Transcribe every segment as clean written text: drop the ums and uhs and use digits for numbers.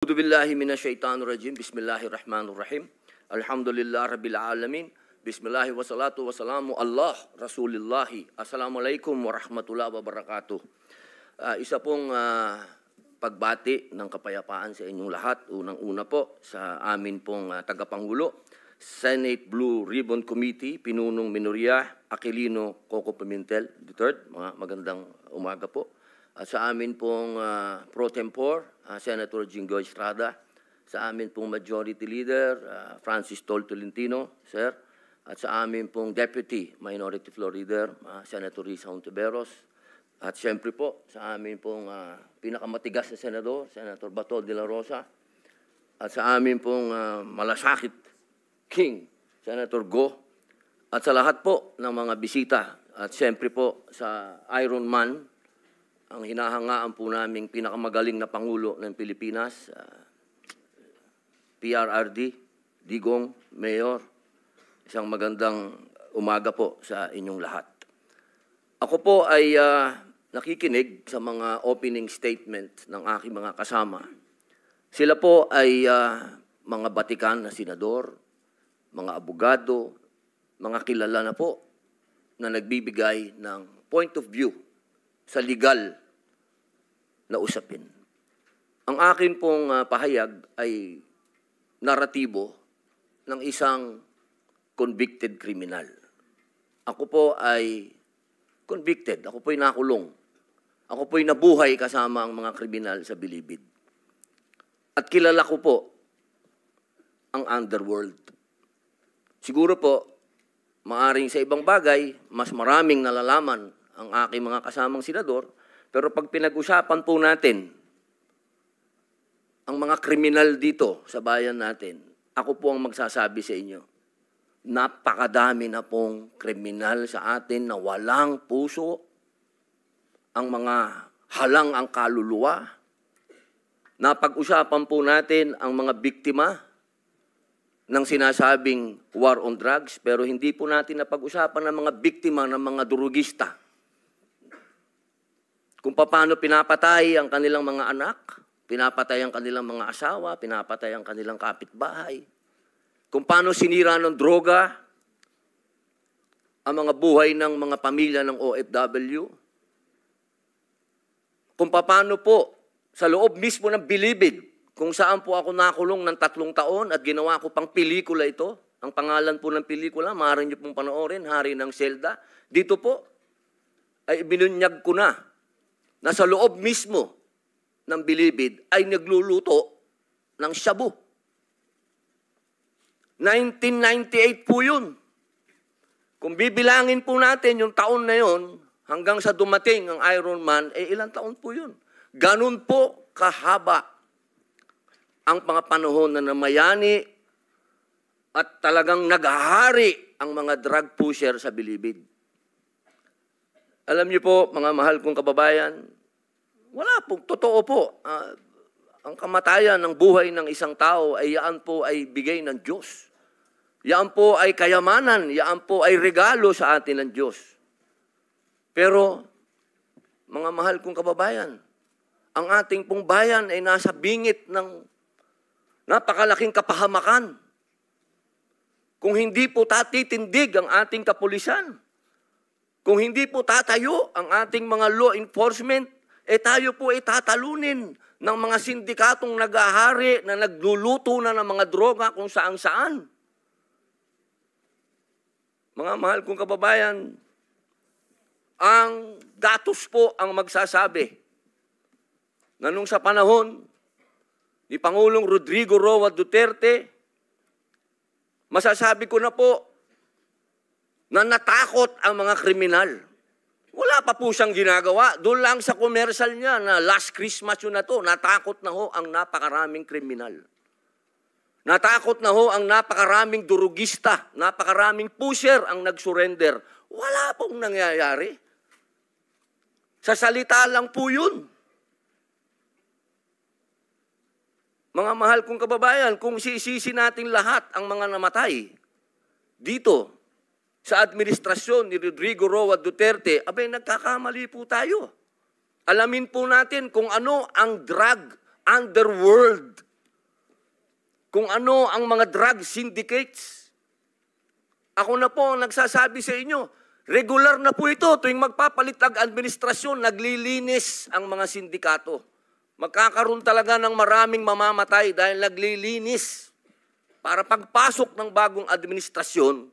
A'udhu billahi minasyaitanir rajim. Bismillahirrahmanirrahim. Alhamdulillah rabbil alamin. Bismillahi wassalatu wassalamu Allah Rasulillahi. Assalamualaikum warahmatullahi wabarakatuh. Isa pong pagbati ng kapayapaan sa inyong lahat. Unang-una po sa amin pong tagapangulo, Senate Blue Ribbon Committee, Pinunong Minoria Aquilino Coco Pimentel III. Mga magandang umaga po. Sa amin pong pro tempore, Senator Jinggoy Estrada, sa amin pong Majority Leader, Francis Tol Tolentino, Sir, at sa amin pong Deputy Minority Floor Leader, Senator Risa Hontiveros, at siyempre po sa amin pong pinakamatigas na Senador, Senator Bato de la Rosa, at sa amin pong malasakit King, Senator Go, at sa lahat po ng mga bisita, at siyempre po sa Iron Man, ang hinahangaan po naming pinakamagaling na Pangulo ng Pilipinas, PRRD, Digong, Mayor, isang magandang umaga po sa inyong lahat. Ako po ay nakikinig sa mga opening statement ng aking mga kasama. Sila po ay mga batikan na senador, mga abogado, mga kilala na po na nagbibigay ng point of view sa legal na usapin. Ang akin pong pahayag ay naratibo ng isang convicted criminal. Ako po ay convicted, ako po ay nakulong. Ako po ay nabuhay kasama ang mga kriminal sa Bilibid. At kilala ko po ang underworld. Siguro po, maaring sa ibang bagay, mas maraming nalalaman ang aking mga kasamang senador, pero pag pinag-usapan po natin ang mga kriminal dito sa bayan natin, ako po ang magsasabi sa inyo, napakadami na pong kriminal sa atin na walang puso, ang mga halang ang kaluluwa. Napag-usapan po natin ang mga biktima ng sinasabing war on drugs, pero hindi po natin napag-usapan ang mga biktima ng mga durugista. Kung paano pinapatay ang kanilang mga anak, pinapatay ang kanilang mga asawa, pinapatay ang kanilang kapitbahay. Kung paano sinira ng droga ang mga buhay ng mga pamilya ng OFW. Kung paano po sa loob mismo ng Bilibid, kung saan po ako nakulong ng 3 taon at ginawa ko pang pelikula ito. Ang pangalan po ng pelikula, maaari niyo pong panoorin, Hari ng Selda. Dito po ay binunyag ko na sa loob mismo ng Bilibid ay nagluluto ng shabu. 1998 po yun. Kung bibilangin po natin yung taon na yun, hanggang sa dumating ang Iron Man, ilang taon po yun. Ganun po kahaba ang mga panahon na namayani at talagang naghahari ang mga drug pusher sa Bilibid. Alam niyo po, mga mahal kong kababayan, wala po, totoo po. Ang kamatayan ng buhay ng isang tao ay yaan po ay bigay ng Diyos. Yaan po ay kayamanan, yaan po ay regalo sa atin ng Diyos. Pero, mga mahal kong kababayan, ang ating pong bayan ay nasa bingit ng napakalaking kapahamakan. Kung hindi po tatitindig ang ating kapulisan, kung hindi po tatayo ang ating mga law enforcement, tayo po ay tatalunin ng mga sindikatong nag-ahari na nagluluto na ng mga droga kung saan-saan. Mga mahal kong kababayan, ang datos po ang magsasabi na nung sa panahon ni Pangulong Rodrigo Roa Duterte, masasabi ko na po na natakot ang mga kriminal. Wala pa po siyang ginagawa. Doon lang sa commercial niya na last Christmas yun na to, natakot na ho ang napakaraming kriminal. Natakot na ho ang napakaraming durugista, napakaraming pusher ang nag-surrender. Wala pong nangyayari. Sa salita lang po yun. Mga mahal kong kababayan, kung sisisi natin lahat ang mga namatay dito sa administrasyon ni Rodrigo Roa Duterte, abay nagkakamali po tayo. Alamin po natin kung ano ang drug underworld kung ano ang mga drug syndicates. Ako na po ang nagsasabi sa inyo, regular na po ito tuwing magpapalit ang administrasyon, naglilinis ang mga sindikato. Magkakaroon talaga ng maraming mamamatay dahil naglilinis. Para pagpasok ng bagong administrasyon,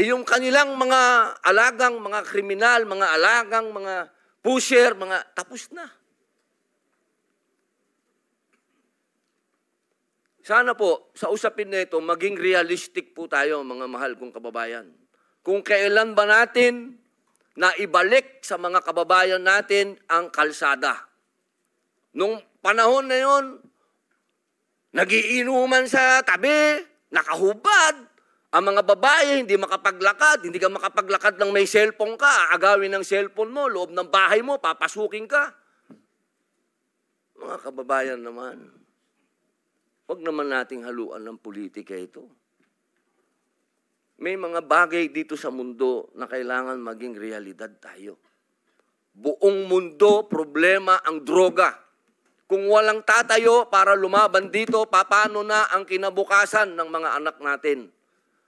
yung kanilang mga alagang, mga kriminal, mga alagang, mga pusher, mga tapos na. Sana po, sa usapin na ito, maging realistic po tayo, mga mahal kong kababayan. Kung kailan ba natin na ibalik sa mga kababayan natin ang kalsada. Nung panahon na yon, nagiinuman sa tabi, nakahubad. Ang mga babae, hindi makapaglakad. Hindi ka makapaglakad ng may cellphone ka. Aagawin ng cellphone mo, loob ng bahay mo, papasukin ka. Mga kababayan naman, huwag naman nating haluan ng politika ito. May mga bagay dito sa mundo na kailangan maging realidad tayo. Buong mundo, problema ang droga. Kung walang tatayo para lumaban dito, paano na ang kinabukasan ng mga anak natin?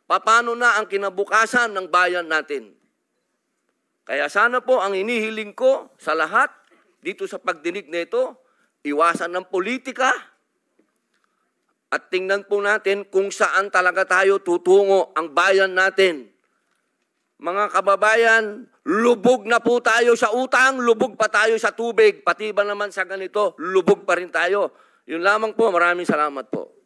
Paano na ang kinabukasan ng bayan natin? Kaya sana po ang inihiling ko sa lahat dito sa pagdinig na ito, iwasan ng politika at tingnan po natin kung saan talaga tayo tutungo ang bayan natin. Mga kababayan, lubog na po tayo sa utang, lubog pa tayo sa tubig, pati ba naman sa ganito, lubog pa rin tayo. Yun lamang po, maraming salamat po.